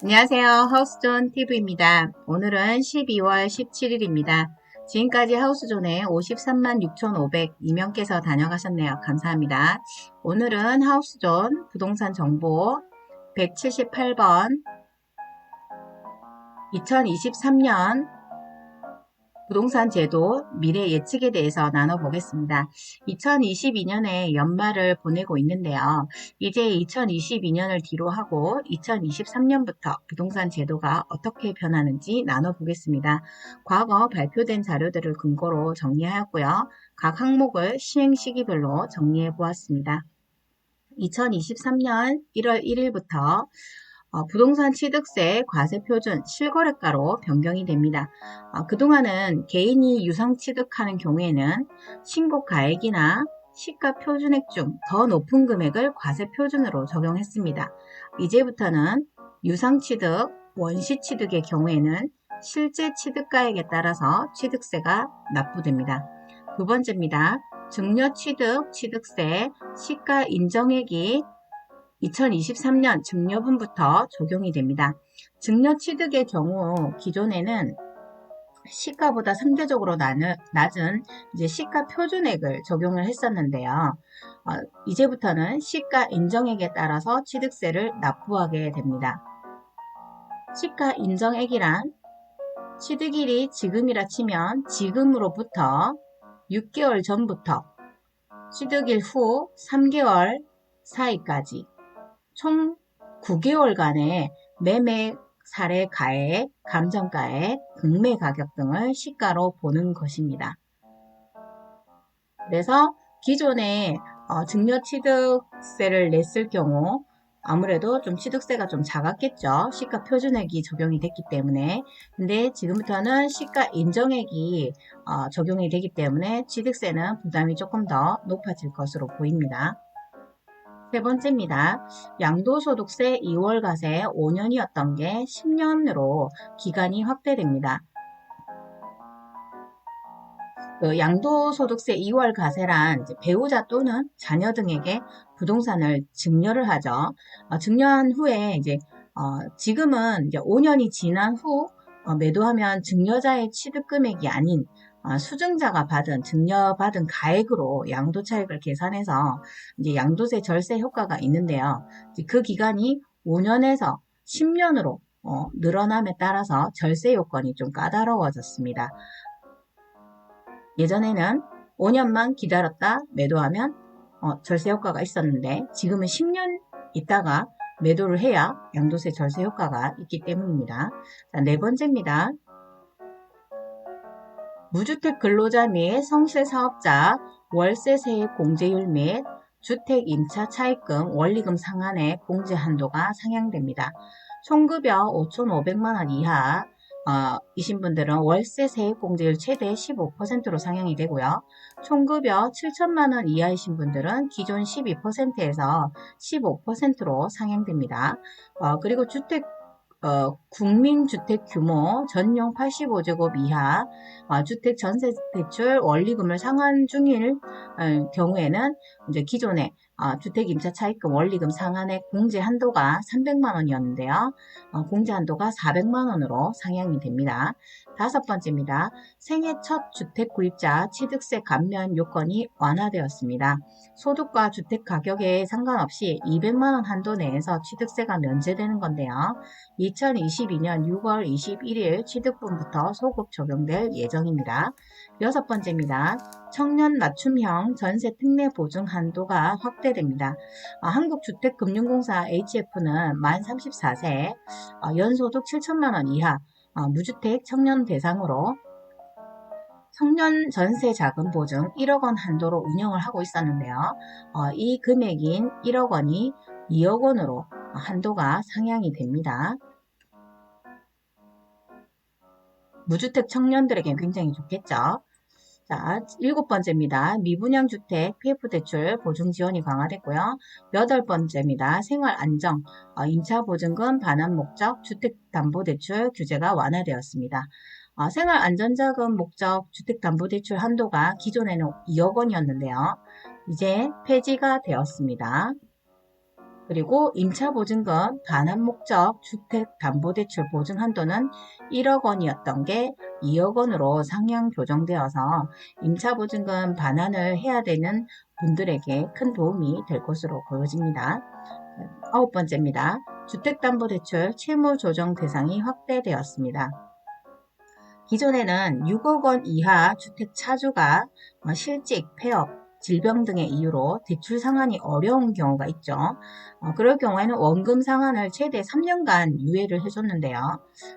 안녕하세요. 하우스존 TV입니다. 오늘은 12월 17일입니다. 지금까지 하우스존에 53만 6,502명께서 다녀가셨네요. 감사합니다. 오늘은 하우스존 부동산 정보 178번 2023년 부동산 제도 미래 예측에 대해서 나눠보겠습니다. 2022년에 연말을 보내고 있는데요. 이제 2022년을 뒤로 하고 2023년부터 부동산 제도가 어떻게 변하는지 나눠보겠습니다. 과거 발표된 자료들을 근거로 정리하였고요. 각 항목을 시행 시기별로 정리해 보았습니다. 2023년 1월 1일부터 부동산 취득세 과세표준 실거래가로 변경이 됩니다. 그동안은 개인이 유상 취득하는 경우에는 신고가액이나 시가표준액 중 더 높은 금액을 과세표준으로 적용했습니다. 이제부터는 유상취득, 원시취득의 경우에는 실제 취득가액에 따라서 취득세가 납부됩니다. 두 번째입니다. 증여취득, 취득세, 시가 인정액이 2023년 증여분부터 적용이 됩니다. 증여취득의 경우 기존에는 시가보다 상대적으로 낮은 이제 시가 표준액을 적용을 했었는데요. 이제부터는 시가 인정액에 따라서 취득세를 납부하게 됩니다. 시가 인정액이란 취득일이 지금이라 치면 지금으로부터 6개월 전부터 취득일 후 3개월 사이까지 총 9개월간의 매매 사례 가액, 감정가액, 공매 가격 등을 시가로 보는 것입니다. 그래서 기존에 증여취득세를 냈을 경우 아무래도 좀 취득세가 좀 작았겠죠. 시가 표준액이 적용이 됐기 때문에. 근데 지금부터는 시가 인정액이 적용이 되기 때문에 취득세는 부담이 조금 더 높아질 것으로 보입니다. 세 번째입니다. 양도소득세 2월과세 5년이었던 게 10년으로 기간이 확대됩니다. 양도소득세 2월과세란 배우자 또는 자녀 등에게 부동산을 증여를 하죠. 증여한 후에 지금은 이제 5년이 지난 후 매도하면 증여자의 취득금액이 아닌 수증자가 증여받은 가액으로 양도 차익을 계산해서 이제 양도세 절세 효과가 있는데요. 그 기간이 5년에서 10년으로 늘어남에 따라서 절세 요건이 좀 까다로워졌습니다. 예전에는 5년만 기다렸다 매도하면 절세 효과가 있었는데 지금은 10년 있다가 매도를 해야 양도세 절세 효과가 있기 때문입니다. 자, 네 번째입니다. 무주택 근로자 및 성실사업자 월세 세액 공제율 및 주택 임차 차입금 원리금 상한의 공제 한도가 상향됩니다. 총급여 5,500만원 이하 이신 분들은 월세 세액 공제율 최대 15%로 상향이 되고요. 총급여 7천만원 이하이신 분들은 기존 12%에서 15%로 상향됩니다. 그리고 국민주택 규모 전용 85제곱 이하 주택 전세 대출 원리금을 상환 중일 경우에는 이제 기존에 주택 임차 차입금 원리금 상한의 공제 한도가 300만 원이었는데요. 공제 한도가 400만 원으로 상향이 됩니다. 다섯 번째입니다. 생애 첫 주택 구입자 취득세 감면 요건이 완화되었습니다. 소득과 주택 가격에 상관없이 200만 원 한도 내에서 취득세가 면제되는 건데요. 2022년 6월 21일 취득분부터 소급 적용될 예정입니다. 여섯 번째입니다. 청년 맞춤형 전세 특례 보증 한도가 확대됩니다. 한국주택금융공사 HF는 만 34세, 연소득 7천만 원 이하 무주택 청년 대상으로 청년 전세 자금 보증 1억 원 한도로 운영을 하고 있었는데요. 이 금액인 1억 원이 2억 원으로 한도가 상향이 됩니다. 무주택 청년들에게 굉장히 좋겠죠. 자, 일곱 번째입니다. 미분양 주택 PF 대출 보증 지원이 강화됐고요. 여덟 번째입니다. 생활 안정, 임차 보증금 반환 목적 주택 담보 대출 규제가 완화되었습니다. 생활 안전자금 목적 주택 담보 대출 한도가 기존에는 2억 원이었는데요. 이제 폐지가 되었습니다. 그리고 임차보증금 반환목적 주택담보대출 보증 한도는 1억 원이었던 게 2억 원으로 상향 조정되어서 임차보증금 반환을 해야 되는 분들에게 큰 도움이 될 것으로 보여집니다. 9번째입니다. 주택담보대출 채무조정 대상이 확대되었습니다. 기존에는 6억 원 이하 주택 차주가 실직, 폐업, 질병 등의 이유로 대출 상환이 어려운 경우가 있죠. 그럴 경우에는 원금 상환을 최대 3년간 유예를 해줬는데요.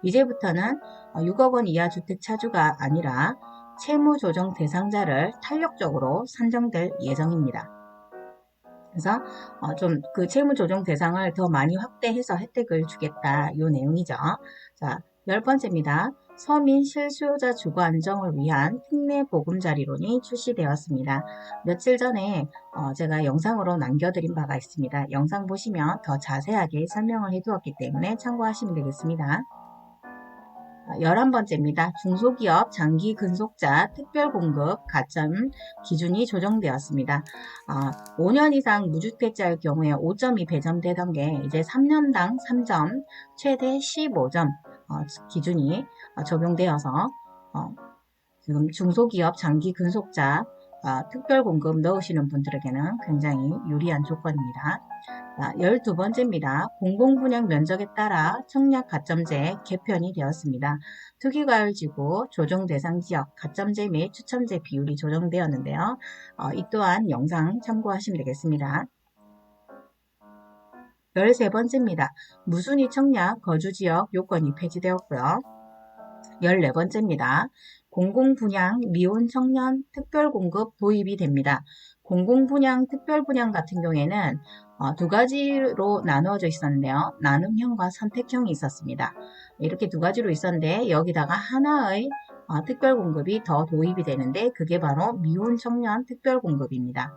이제부터는 6억 원 이하 주택 차주가 아니라 채무조정 대상자를 탄력적으로 산정될 예정입니다. 그래서 좀 그 채무조정 대상을 더 많이 확대해서 혜택을 주겠다 이 내용이죠. 자, 10번째입니다. 서민 실수요자 주거 안정을 위한 특례 보금자리론이 출시되었습니다. 며칠 전에 제가 영상으로 남겨드린 바가 있습니다. 영상 보시면 더 자세하게 설명을 해두었기 때문에 참고하시면 되겠습니다. 11번째입니다. 중소기업 장기 근속자 특별공급 가점 기준이 조정되었습니다. 5년 이상 무주택자의 경우에 5점이 배정되던 게 이제 3년당 3점, 최대 15점 기준이 적용되어서 지금 중소기업 장기 근속자 특별공급 넣으시는 분들에게는 굉장히 유리한 조건입니다. 12번째입니다. 공공분양 면적에 따라 청약 가점제 개편이 되었습니다. 투기과열지구 조정 대상 지역 가점제 및 추첨제 비율이 조정되었는데요. 이 또한 영상 참고하시면 되겠습니다. 13번째입니다. 무순위 청약 거주지역 요건이 폐지되었고요. 14번째입니다. 공공분양 미혼 청년 특별공급 도입이 됩니다. 공공분양 특별분양 같은 경우에는 두 가지로 나누어져 있었는데요. 나눔형과 선택형이 있었습니다. 이렇게 두 가지로 있었는데 여기다가 하나의 특별공급이 더 도입이 되는데 그게 바로 미혼 청년 특별공급입니다.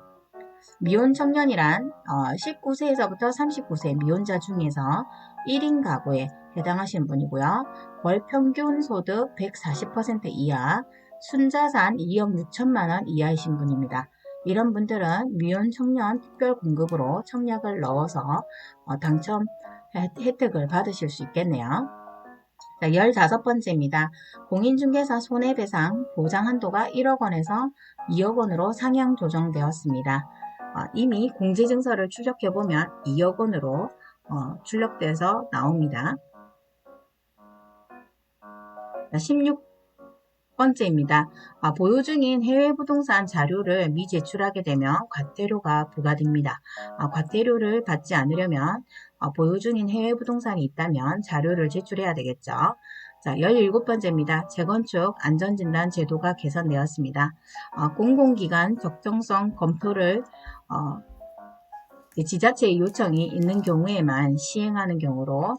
미혼 청년이란 19세에서부터 39세 미혼자 중에서 1인 가구에 해당하시는 분이고요. 월 평균 소득 140% 이하, 순자산 2억 6천만 원 이하이신 분입니다. 이런 분들은 미혼 청년 특별공급으로 청약을 넣어서 당첨 혜택을 받으실 수 있겠네요. 15번째입니다. 공인중개사 손해배상 보장 한도가 1억 원에서 2억 원으로 상향 조정되었습니다. 이미 공제증서를 출력해보면 2억 원으로 출력돼서 나옵니다. 16번째입니다. 보유 중인 해외 부동산 자료를 미제출하게 되면 과태료가 부과됩니다. 과태료를 받지 않으려면 보유 중인 해외 부동산이 있다면 자료를 제출해야 되겠죠. 자, 17번째입니다. 재건축 안전진단 제도가 개선되었습니다. 공공기관 적정성 검토를 지자체의 요청이 있는 경우에만 시행하는 경우로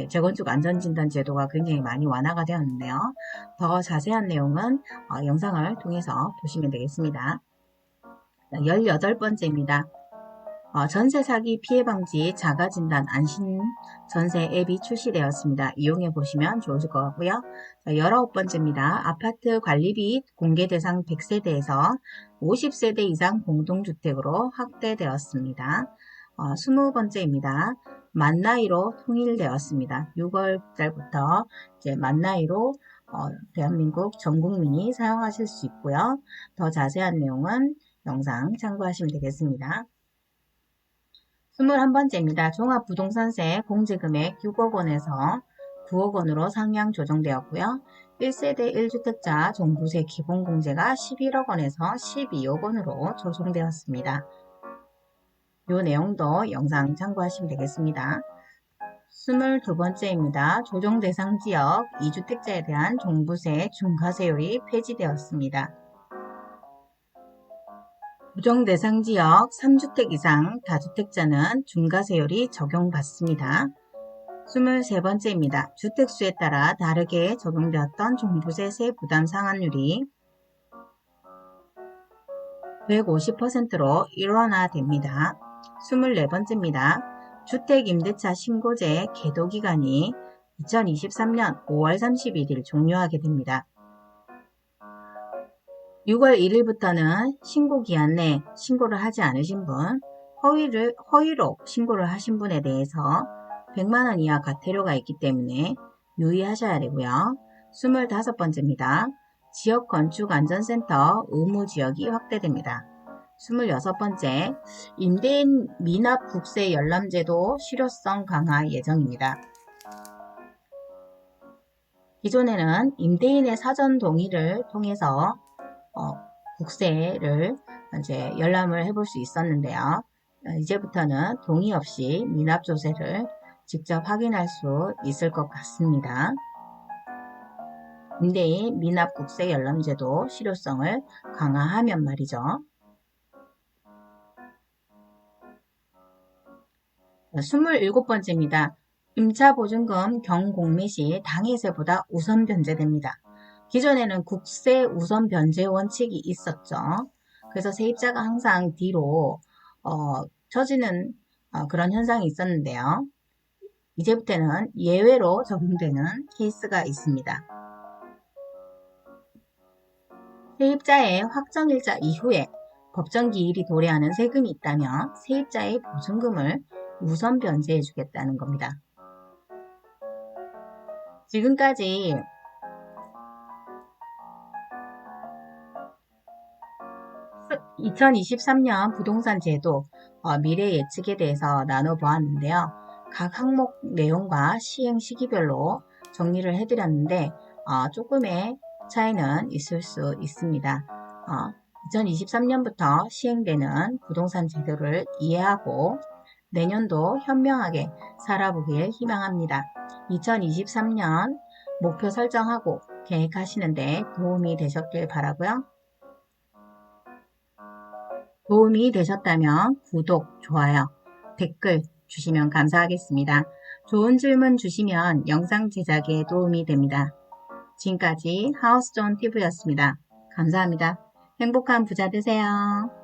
재건축 안전진단 제도가 굉장히 많이 완화가 되었는데요. 더 자세한 내용은 영상을 통해서 보시면 되겠습니다. 18번째입니다. 전세 사기 피해 방지 자가진단 안심 전세 앱이 출시되었습니다. 이용해 보시면 좋을 것 같고요. 19번째입니다. 아파트 관리비 공개 대상 100세대에서 50세대 이상 공동주택으로 확대되었습니다. 20번째입니다. 만나이로 통일되었습니다. 6월달부터 이제 만나이로 대한민국 전 국민이 사용하실 수 있고요. 더 자세한 내용은 영상 참고하시면 되겠습니다. 21번째입니다. 종합부동산세 공제금액 6억 원에서 9억 원으로 상향 조정되었고요. 1세대 1주택자 종부세 기본공제가 11억 원에서 12억 원으로 조정되었습니다. 이 내용도 영상 참고하시면 되겠습니다. 22번째입니다. 조정 대상 지역 2주택자에 대한 종부세 중과세율이 폐지되었습니다. 조정 대상 지역 3주택 이상 다주택자는 중과세율이 적용받습니다. 23번째입니다. 주택수에 따라 다르게 적용되었던 종부세 세 부담 상한율이 150%로 일원화됩니다. 24번째입니다. 주택임대차 신고제 계도기간이 2023년 5월 31일 종료하게 됩니다. 6월 1일부터는 신고기한 내 신고를 하지 않으신 분, 허위로 신고를 하신 분에 대해서 100만원 이하 과태료가 있기 때문에 유의하셔야 되고요. 25번째입니다. 지역건축안전센터 의무지역이 확대됩니다. 26번째, 임대인 미납 국세 열람제도 실효성 강화 예정입니다. 기존에는 임대인의 사전 동의를 통해서 국세를 이제 열람을 해볼 수 있었는데요. 이제부터는 동의 없이 미납 조세를 직접 확인할 수 있을 것 같습니다. 임대인 미납 국세 열람제도 실효성을 강화하면 말이죠. 27번째입니다. 임차보증금 경공매 시 당해세보다 우선 변제됩니다. 기존에는 국세 우선 변제 원칙이 있었죠. 그래서 세입자가 항상 뒤로 처지는 그런 현상이 있었는데요. 이제부터는 예외로 적용되는 케이스가 있습니다. 세입자의 확정일자 이후에 법정기일이 도래하는 세금이 있다면 세입자의 보증금을 우선 변제해 주겠다는 겁니다. 지금까지 (2023년) 부동산 제도 미래 예측에 대해서 나눠보았는데요. 각 항목 내용과 시행 시기별로 정리를 해드렸는데 조금의 차이는 있을 수 있습니다. 2023년부터 시행되는 부동산 제도를 이해하고 내년도 현명하게 살아보길 희망합니다. 2023년 목표 설정하고 계획하시는데 도움이 되셨길 바라고요. 도움이 되셨다면 구독, 좋아요, 댓글 주시면 감사하겠습니다. 좋은 질문 주시면 영상 제작에 도움이 됩니다. 지금까지 하우스존 TV였습니다. 감사합니다. 행복한 부자 되세요.